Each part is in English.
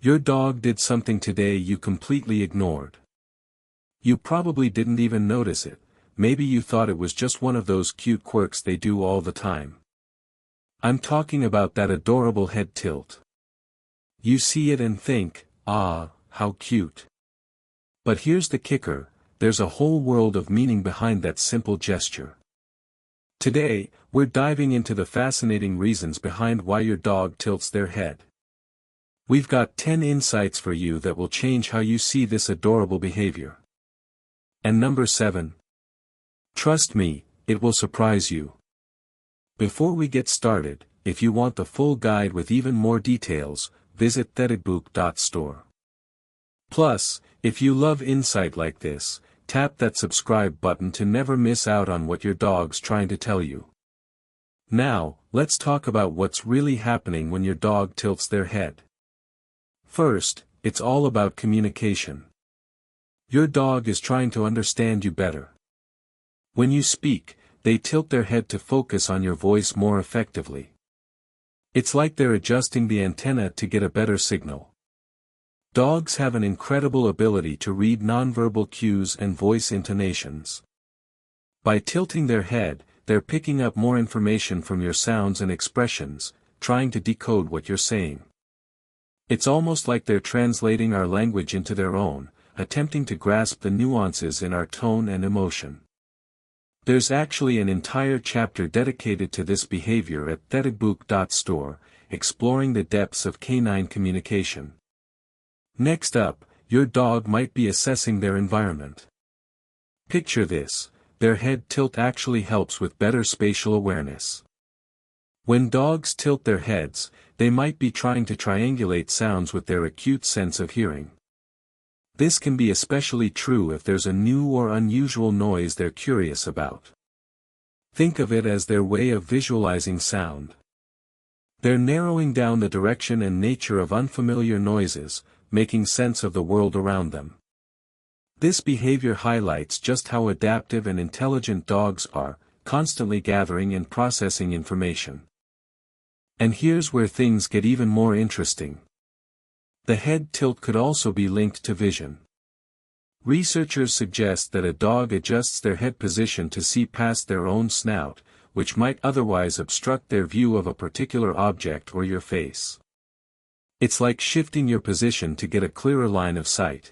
Your dog did something today you completely ignored. You probably didn't even notice it, maybe you thought it was just one of those cute quirks they do all the time. I'm talking about that adorable head tilt. You see it and think, ah, how cute. But here's the kicker, there's a whole world of meaning behind that simple gesture. Today, we're diving into the fascinating reasons behind why your dog tilts their head. We've got 10 insights for you that will change how you see this adorable behavior. And number 7. Trust me, it will surprise you. Before we get started, if you want the full guide with even more details, visit thedbook.store. Plus, if you love insight like this, tap that subscribe button to never miss out on what your dog's trying to tell you. Now, let's talk about what's really happening when your dog tilts their head. First, it's all about communication. Your dog is trying to understand you better. When you speak, they tilt their head to focus on your voice more effectively. It's like they're adjusting the antenna to get a better signal. Dogs have an incredible ability to read nonverbal cues and voice intonations. By tilting their head, they're picking up more information from your sounds and expressions, trying to decode what you're saying. It's almost like they're translating our language into their own, attempting to grasp the nuances in our tone and emotion. There's actually an entire chapter dedicated to this behavior at thedbook.store, exploring the depths of canine communication. Next up, your dog might be assessing their environment. Picture this, their head tilt actually helps with better spatial awareness. When dogs tilt their heads, they might be trying to triangulate sounds with their acute sense of hearing. This can be especially true if there's a new or unusual noise they're curious about. Think of it as their way of visualizing sound. They're narrowing down the direction and nature of unfamiliar noises, making sense of the world around them. This behavior highlights just how adaptive and intelligent dogs are, constantly gathering and processing information. And here's where things get even more interesting. The head tilt could also be linked to vision. Researchers suggest that a dog adjusts their head position to see past their own snout, which might otherwise obstruct their view of a particular object or your face. It's like shifting your position to get a clearer line of sight.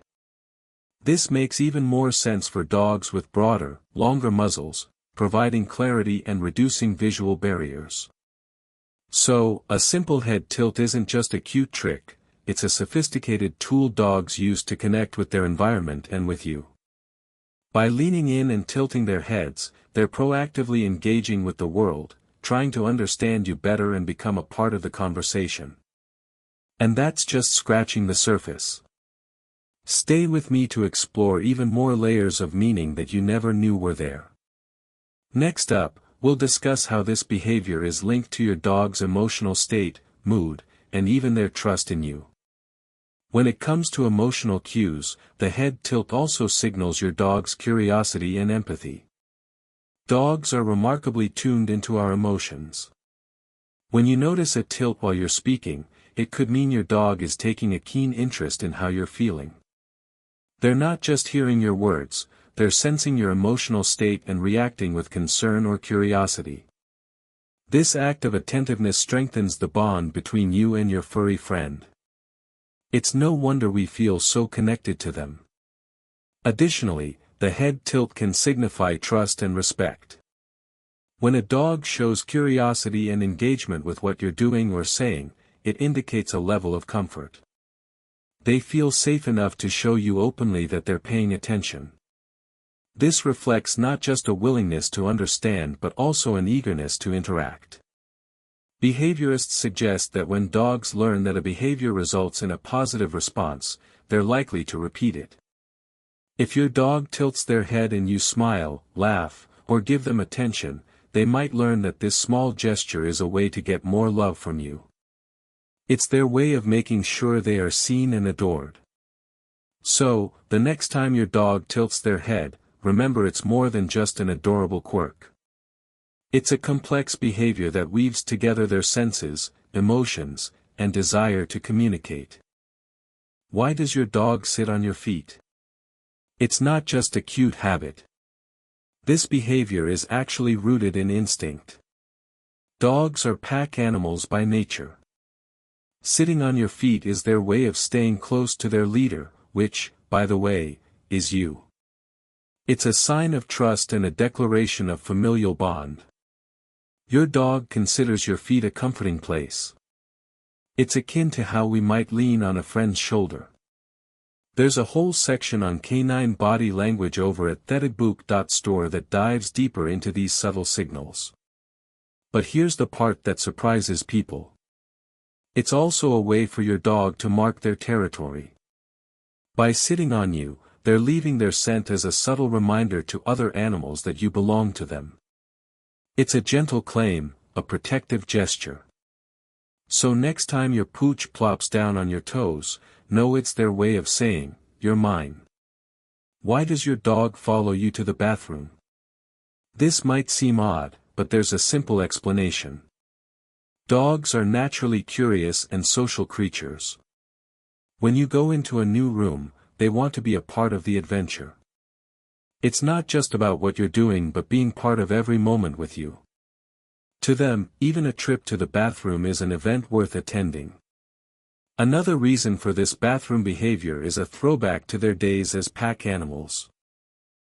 This makes even more sense for dogs with broader, longer muzzles, providing clarity and reducing visual barriers. So, a simple head tilt isn't just a cute trick, it's a sophisticated tool dogs use to connect with their environment and with you. By leaning in and tilting their heads, they're proactively engaging with the world, trying to understand you better and become a part of the conversation. And that's just scratching the surface. Stay with me to explore even more layers of meaning that you never knew were there. Next up, we'll discuss how this behavior is linked to your dog's emotional state, mood, and even their trust in you. When it comes to emotional cues, the head tilt also signals your dog's curiosity and empathy. Dogs are remarkably tuned into our emotions. When you notice a tilt while you're speaking, it could mean your dog is taking a keen interest in how you're feeling. They're not just hearing your words, they're sensing your emotional state and reacting with concern or curiosity. This act of attentiveness strengthens the bond between you and your furry friend. It's no wonder we feel so connected to them. Additionally, the head tilt can signify trust and respect. When a dog shows curiosity and engagement with what you're doing or saying, it indicates a level of comfort. They feel safe enough to show you openly that they're paying attention. This reflects not just a willingness to understand but also an eagerness to interact. Behaviorists suggest that when dogs learn that a behavior results in a positive response, they're likely to repeat it. If your dog tilts their head and you smile, laugh, or give them attention, they might learn that this small gesture is a way to get more love from you. It's their way of making sure they are seen and adored. So, the next time your dog tilts their head, remember it's more than just an adorable quirk. It's a complex behavior that weaves together their senses, emotions, and desire to communicate. Why does your dog sit on your feet? It's not just a cute habit. This behavior is actually rooted in instinct. Dogs are pack animals by nature. Sitting on your feet is their way of staying close to their leader, which, by the way, is you. It's a sign of trust and a declaration of familial bond. Your dog considers your feet a comforting place. It's akin to how we might lean on a friend's shoulder. There's a whole section on canine body language over at enthusiast.store that dives deeper into these subtle signals. But here's the part that surprises people. It's also a way for your dog to mark their territory. By sitting on you, they're leaving their scent as a subtle reminder to other animals that you belong to them. It's a gentle claim, a protective gesture. So next time your pooch plops down on your toes, know it's their way of saying, "You're mine." Why does your dog follow you to the bathroom? This might seem odd, but there's a simple explanation. Dogs are naturally curious and social creatures. When you go into a new room, they want to be a part of the adventure. It's not just about what you're doing but being part of every moment with you. To them, even a trip to the bathroom is an event worth attending. Another reason for this bathroom behavior is a throwback to their days as pack animals.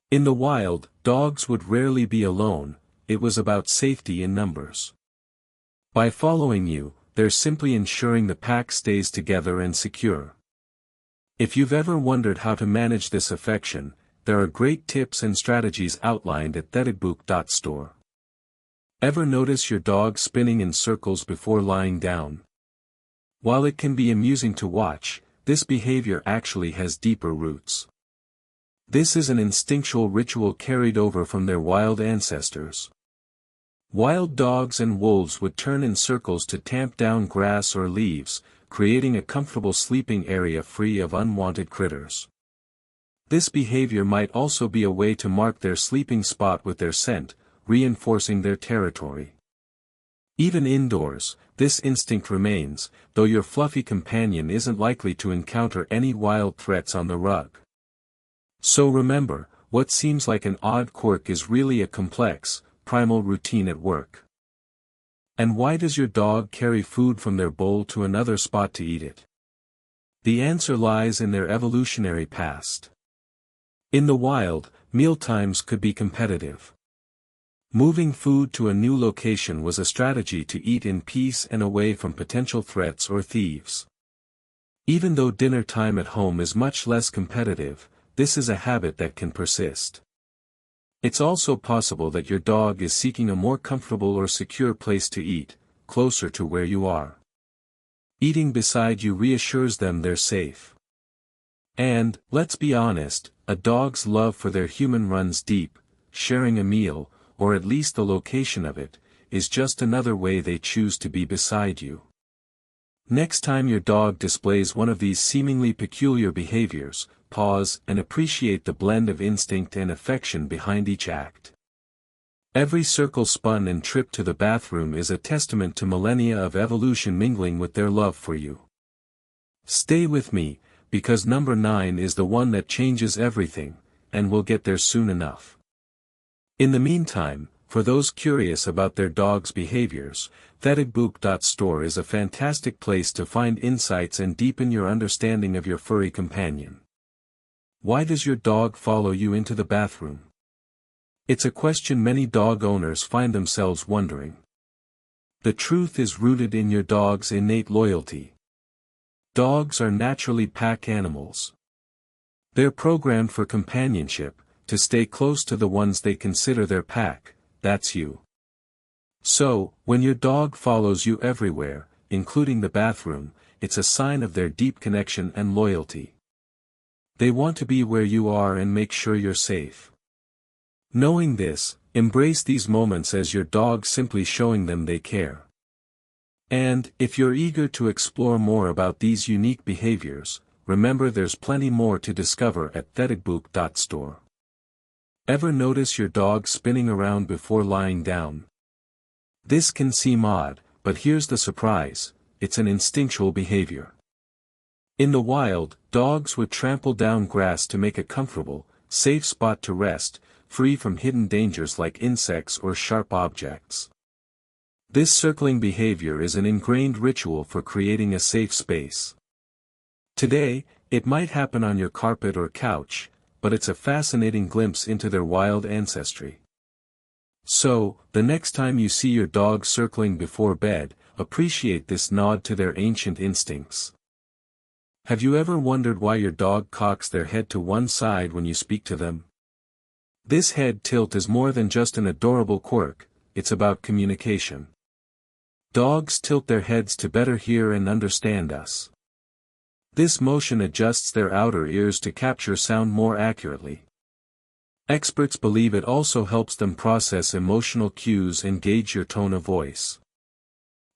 In the wild, dogs would rarely be alone, it was about safety in numbers. By following you, they're simply ensuring the pack stays together and secure. If you've ever wondered how to manage this affection, there are great tips and strategies outlined at enthusiast.store. Ever notice your dog spinning in circles before lying down? While it can be amusing to watch, this behavior actually has deeper roots. This is an instinctual ritual carried over from their wild ancestors. Wild dogs and wolves would turn in circles to tamp down grass or leaves, creating a comfortable sleeping area free of unwanted critters. This behavior might also be a way to mark their sleeping spot with their scent, reinforcing their territory. Even indoors, this instinct remains, though your fluffy companion isn't likely to encounter any wild threats on the rug. So remember, what seems like an odd quirk is really a complex, primal routine at work. And why does your dog carry food from their bowl to another spot to eat it? The answer lies in their evolutionary past. In the wild, mealtimes could be competitive. Moving food to a new location was a strategy to eat in peace and away from potential threats or thieves. Even though dinner time at home is much less competitive, this is a habit that can persist. It's also possible that your dog is seeking a more comfortable or secure place to eat, closer to where you are. Eating beside you reassures them they're safe. And, let's be honest, a dog's love for their human runs deep. Sharing a meal, or at least the location of it, is just another way they choose to be beside you. Next time your dog displays one of these seemingly peculiar behaviors, pause and appreciate the blend of instinct and affection behind each act. Every circle spun and trip to the bathroom is a testament to millennia of evolution mingling with their love for you. Stay with me, because number 9 is the one that changes everything, and we'll get there soon enough. In the meantime, for those curious about their dog's behaviors, enthusiast.store is a fantastic place to find insights and deepen your understanding of your furry companion. Why does your dog follow you into the bathroom? It's a question many dog owners find themselves wondering. The truth is rooted in your dog's innate loyalty. Dogs are naturally pack animals. They're programmed for companionship, to stay close to the ones they consider their pack, that's you. So, when your dog follows you everywhere, including the bathroom, it's a sign of their deep connection and loyalty. They want to be where you are and make sure you're safe. Knowing this, embrace these moments as your dog simply showing them they care. And, if you're eager to explore more about these unique behaviors, remember there's plenty more to discover at enthusiast.store. Ever notice your dog spinning around before lying down? This can seem odd, but here's the surprise, it's an instinctual behavior. In the wild, dogs would trample down grass to make a comfortable, safe spot to rest, free from hidden dangers like insects or sharp objects. This circling behavior is an ingrained ritual for creating a safe space. Today, it might happen on your carpet or couch, but it's a fascinating glimpse into their wild ancestry. So, the next time you see your dog circling before bed, appreciate this nod to their ancient instincts. Have you ever wondered why your dog cocks their head to one side when you speak to them? This head tilt is more than just an adorable quirk, it's about communication. Dogs tilt their heads to better hear and understand us. This motion adjusts their outer ears to capture sound more accurately. Experts believe it also helps them process emotional cues and gauge your tone of voice.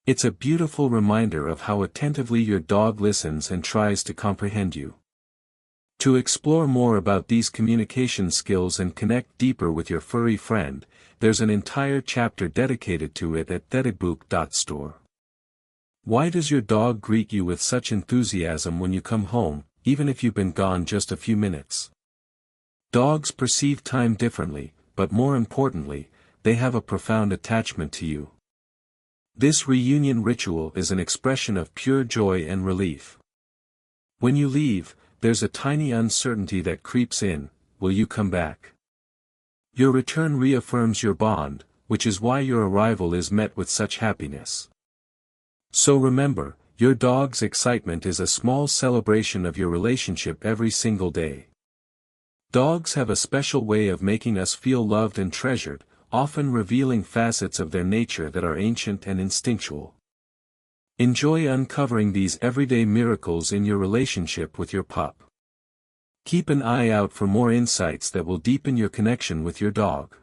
It's a beautiful reminder of how attentively your dog listens and tries to comprehend you. To explore more about these communication skills and connect deeper with your furry friend, there's an entire chapter dedicated to it at thetabook.store. Why does your dog greet you with such enthusiasm when you come home, even if you've been gone just a few minutes? Dogs perceive time differently, but more importantly, they have a profound attachment to you. This reunion ritual is an expression of pure joy and relief. When you leave, there's a tiny uncertainty that creeps in: will you come back? Your return reaffirms your bond, which is why your arrival is met with such happiness. So remember, your dog's excitement is a small celebration of your relationship every single day. Dogs have a special way of making us feel loved and treasured, often revealing facets of their nature that are ancient and instinctual. Enjoy uncovering these everyday miracles in your relationship with your pup. Keep an eye out for more insights that will deepen your connection with your dog.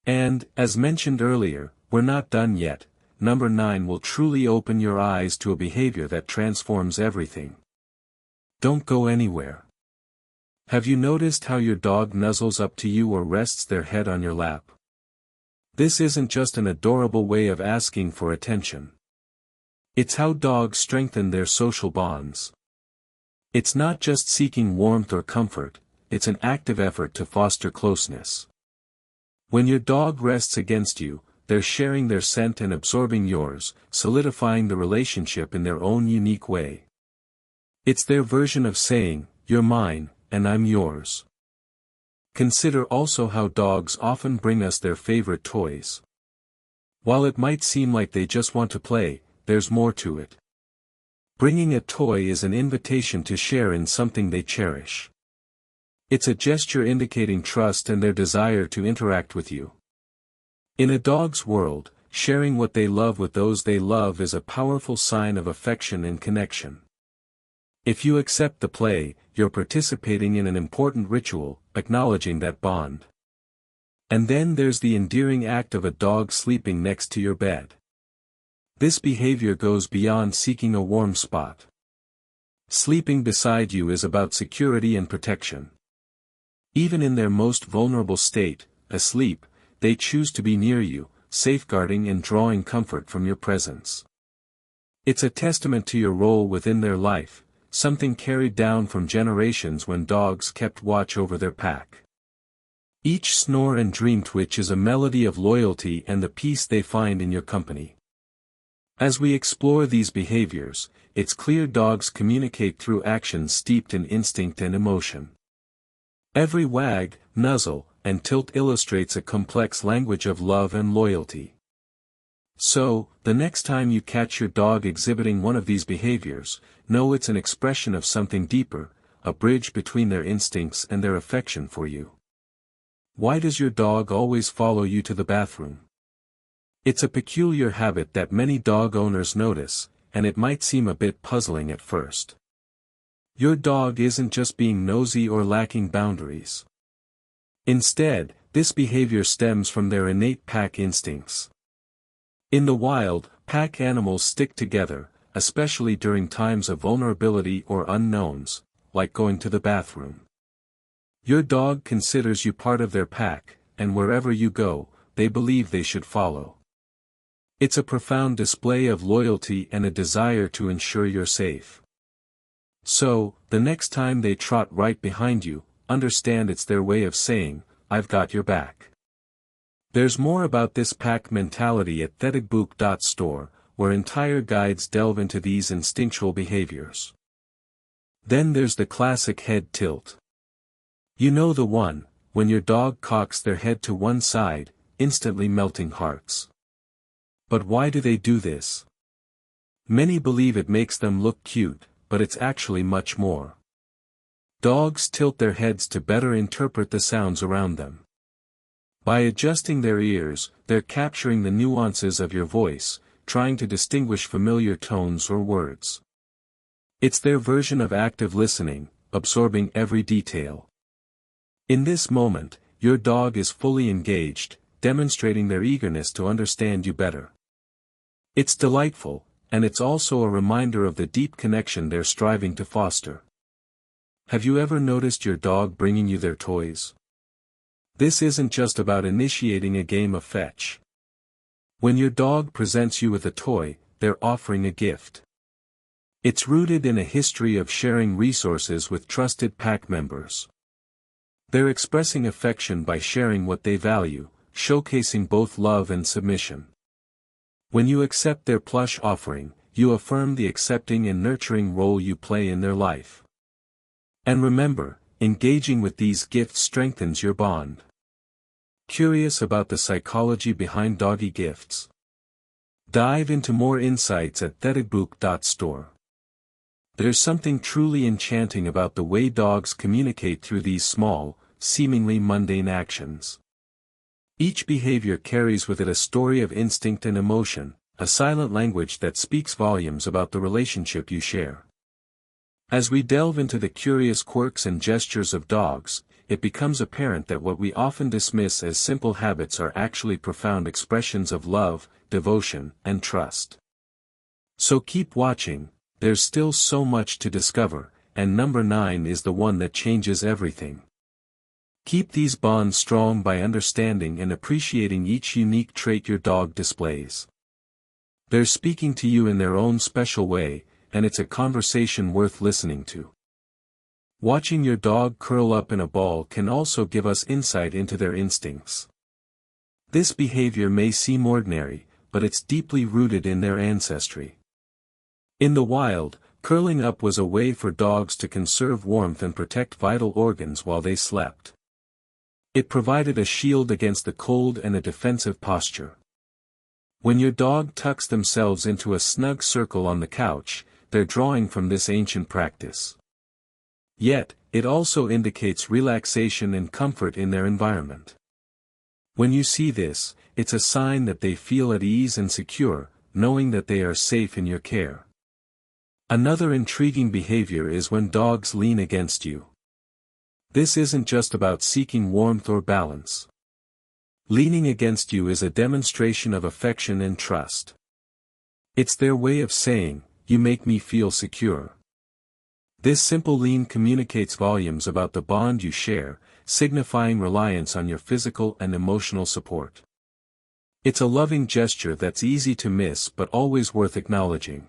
And, as mentioned earlier, we're not done yet. Number 9 will truly open your eyes to a behavior that transforms everything. Don't go anywhere. Have you noticed how your dog nuzzles up to you or rests their head on your lap? This isn't just an adorable way of asking for attention. It's how dogs strengthen their social bonds. It's not just seeking warmth or comfort, it's an active effort to foster closeness. When your dog rests against you, they're sharing their scent and absorbing yours, solidifying the relationship in their own unique way. It's their version of saying, "You're mine, and I'm yours." Consider also how dogs often bring us their favorite toys. While it might seem like they just want to play, there's more to it. Bringing a toy is an invitation to share in something they cherish. It's a gesture indicating trust and their desire to interact with you. In a dog's world, sharing what they love with those they love is a powerful sign of affection and connection. If you accept the play, you're participating in an important ritual, acknowledging that bond. And then there's the endearing act of a dog sleeping next to your bed. This behavior goes beyond seeking a warm spot. Sleeping beside you is about security and protection. Even in their most vulnerable state, asleep, they choose to be near you, safeguarding and drawing comfort from your presence. It's a testament to your role within their life, something carried down from generations when dogs kept watch over their pack. Each snore and dream twitch is a melody of loyalty and the peace they find in your company. As we explore these behaviors, it's clear dogs communicate through actions steeped in instinct and emotion. Every wag, nuzzle, and tilt illustrates a complex language of love and loyalty. So, the next time you catch your dog exhibiting one of these behaviors, know it's an expression of something deeper, a bridge between their instincts and their affection for you. Why does your dog always follow you to the bathroom? It's a peculiar habit that many dog owners notice, and it might seem a bit puzzling at first. Your dog isn't just being nosy or lacking boundaries. Instead, this behavior stems from their innate pack instincts. In the wild, pack animals stick together, especially during times of vulnerability or unknowns, like going to the bathroom. Your dog considers you part of their pack, and wherever you go, they believe they should follow. It's a profound display of loyalty and a desire to ensure you're safe. So, the next time they trot right behind you, understand it's their way of saying, "I've got your back." There's more about this pack mentality at thedigbook.store, where entire guides delve into these instinctual behaviors. Then there's the classic head tilt. You know the one, when your dog cocks their head to one side, instantly melting hearts. But why do they do this? Many believe it makes them look cute, but it's actually much more. Dogs tilt their heads to better interpret the sounds around them. By adjusting their ears, they're capturing the nuances of your voice, trying to distinguish familiar tones or words. It's their version of active listening, absorbing every detail. In this moment, your dog is fully engaged, demonstrating their eagerness to understand you better. It's delightful, and it's also a reminder of the deep connection they're striving to foster. Have you ever noticed your dog bringing you their toys? This isn't just about initiating a game of fetch. When your dog presents you with a toy, they're offering a gift. It's rooted in a history of sharing resources with trusted pack members. They're expressing affection by sharing what they value, showcasing both love and submission. When you accept their plush offering, you affirm the accepting and nurturing role you play in their life. And remember, engaging with these gifts strengthens your bond. Curious about the psychology behind doggy gifts? Dive into more insights at thedigbook.store. There's something truly enchanting about the way dogs communicate through these small, seemingly mundane actions. Each behavior carries with it a story of instinct and emotion, a silent language that speaks volumes about the relationship you share. As we delve into the curious quirks and gestures of dogs, it becomes apparent that what we often dismiss as simple habits are actually profound expressions of love, devotion, and trust. So keep watching, there's still so much to discover, and number 9 is the one that changes everything. Keep these bonds strong by understanding and appreciating each unique trait your dog displays. They're speaking to you in their own special way, and it's a conversation worth listening to. Watching your dog curl up in a ball can also give us insight into their instincts. This behavior may seem ordinary, but it's deeply rooted in their ancestry. In the wild, curling up was a way for dogs to conserve warmth and protect vital organs while they slept. It provided a shield against the cold and a defensive posture. When your dog tucks themselves into a snug circle on the couch, they're drawing from this ancient practice. Yet, it also indicates relaxation and comfort in their environment. When you see this, it's a sign that they feel at ease and secure, knowing that they are safe in your care. Another intriguing behavior is when dogs lean against you. This isn't just about seeking warmth or balance. Leaning against you is a demonstration of affection and trust. It's their way of saying, "You make me feel secure." This simple lean communicates volumes about the bond you share, signifying reliance on your physical and emotional support. It's a loving gesture that's easy to miss but always worth acknowledging.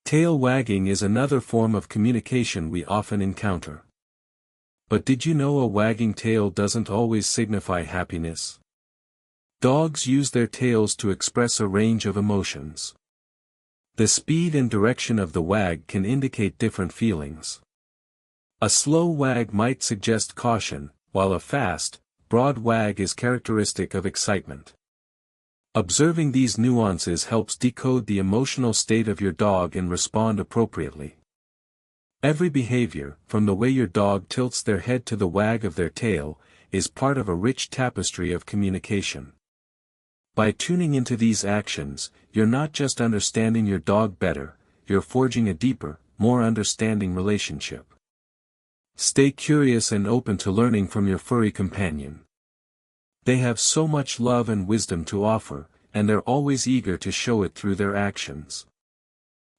Tail wagging is another form of communication we often encounter. But did you know a wagging tail doesn't always signify happiness? Dogs use their tails to express a range of emotions. The speed and direction of the wag can indicate different feelings. A slow wag might suggest caution, while a fast, broad wag is characteristic of excitement. Observing these nuances helps decode the emotional state of your dog and respond appropriately. Every behavior, from the way your dog tilts their head to the wag of their tail, is part of a rich tapestry of communication. By tuning into these actions, you're not just understanding your dog better, you're forging a deeper, more understanding relationship. Stay curious and open to learning from your furry companion. They have so much love and wisdom to offer, and they're always eager to show it through their actions.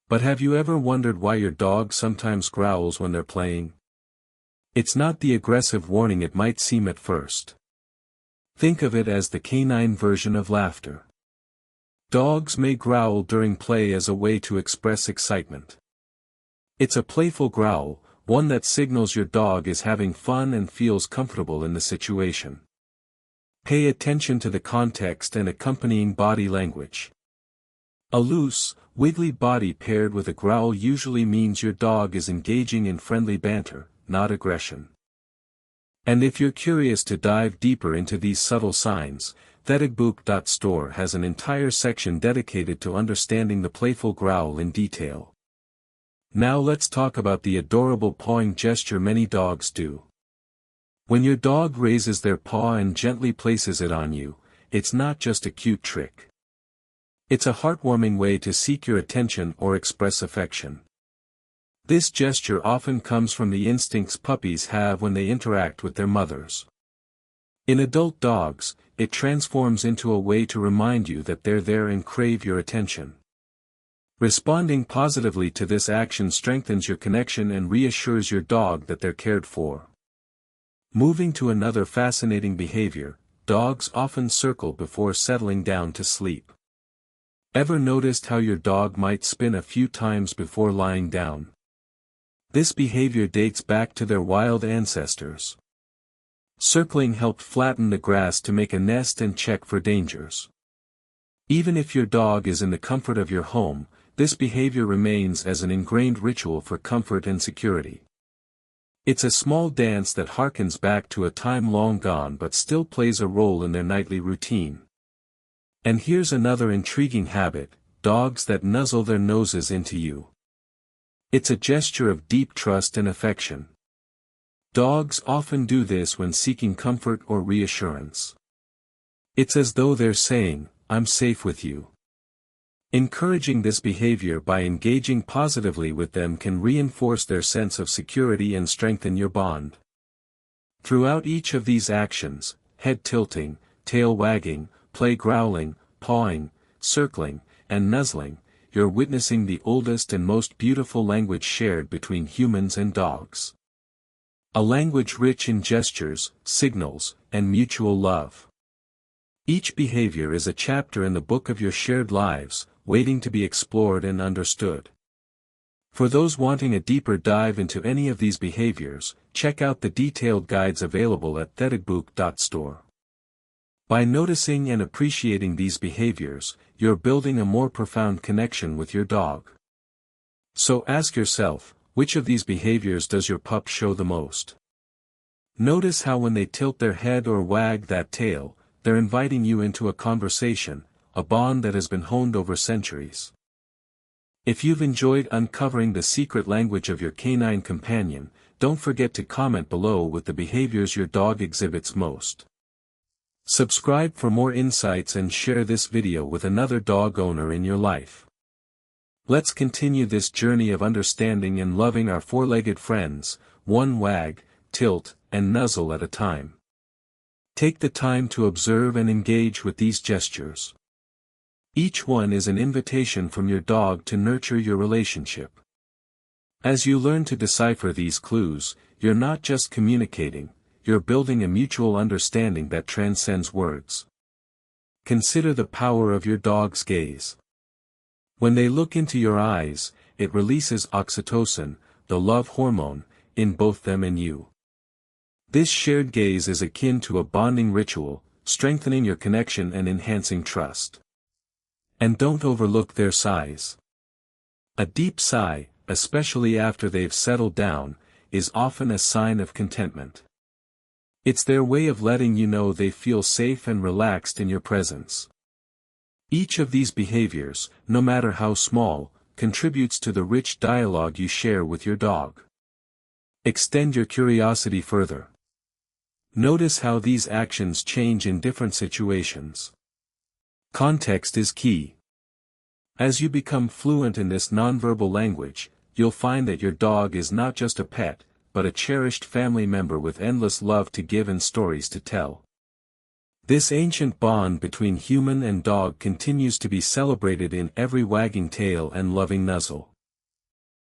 But have you ever wondered why your dog sometimes growls when they're playing? It's not the aggressive warning it might seem at first. Think of it as the canine version of laughter. Dogs may growl during play as a way to express excitement. It's a playful growl, one that signals your dog is having fun and feels comfortable in the situation. Pay attention to the context and accompanying body language. A loose, wiggly body paired with a growl usually means your dog is engaging in friendly banter, not aggression. And if you're curious to dive deeper into these subtle signs, thedogbook.store has an entire section dedicated to understanding the playful growl in detail. Now let's talk about the adorable pawing gesture many dogs do. When your dog raises their paw and gently places it on you, it's not just a cute trick. It's a heartwarming way to seek your attention or express affection. This gesture often comes from the instincts puppies have when they interact with their mothers. In adult dogs, it transforms into a way to remind you that they're there and crave your attention. Responding positively to this action strengthens your connection and reassures your dog that they're cared for. Moving to another fascinating behavior, dogs often circle before settling down to sleep. Ever noticed how your dog might spin a few times before lying down? This behavior dates back to their wild ancestors. Circling helped flatten the grass to make a nest and check for dangers. Even if your dog is in the comfort of your home, this behavior remains as an ingrained ritual for comfort and security. It's a small dance that harkens back to a time long gone but still plays a role in their nightly routine. And here's another intriguing habit: dogs that nuzzle their noses into you. It's a gesture of deep trust and affection. Dogs often do this when seeking comfort or reassurance. It's as though they're saying, "I'm safe with you." Encouraging this behavior by engaging positively with them can reinforce their sense of security and strengthen your bond. Throughout each of these actions, head tilting, tail wagging, play growling, pawing, circling, and nuzzling, you're witnessing the oldest and most beautiful language shared between humans and dogs. A language rich in gestures, signals, and mutual love. Each behavior is a chapter in the book of your shared lives, waiting to be explored and understood. For those wanting a deeper dive into any of these behaviors, check out the detailed guides available at thedogbook.store. By noticing and appreciating these behaviors, you're building a more profound connection with your dog. So ask yourself, which of these behaviors does your pup show the most? Notice how when they tilt their head or wag that tail, they're inviting you into a conversation, a bond that has been honed over centuries. If you've enjoyed uncovering the secret language of your canine companion, don't forget to comment below with the behaviors your dog exhibits most. Subscribe for more insights and share this video with another dog owner in your life. Let's continue this journey of understanding and loving our four-legged friends, one wag, tilt, and nuzzle at a time. Take the time to observe and engage with these gestures. Each one is an invitation from your dog to nurture your relationship. As you learn to decipher these clues, you're not just communicating, you're building a mutual understanding that transcends words. Consider the power of your dog's gaze. When they look into your eyes, it releases oxytocin, the love hormone, in both them and you. This shared gaze is akin to a bonding ritual, strengthening your connection and enhancing trust. And don't overlook their sighs. A deep sigh, especially after they've settled down, is often a sign of contentment. It's their way of letting you know they feel safe and relaxed in your presence. Each of these behaviors, no matter how small, contributes to the rich dialogue you share with your dog. Extend your curiosity further. Notice how these actions change in different situations. Context is key. As you become fluent in this nonverbal language, you'll find that your dog is not just a pet, but a cherished family member with endless love to give and stories to tell. This ancient bond between human and dog continues to be celebrated in every wagging tail and loving nuzzle.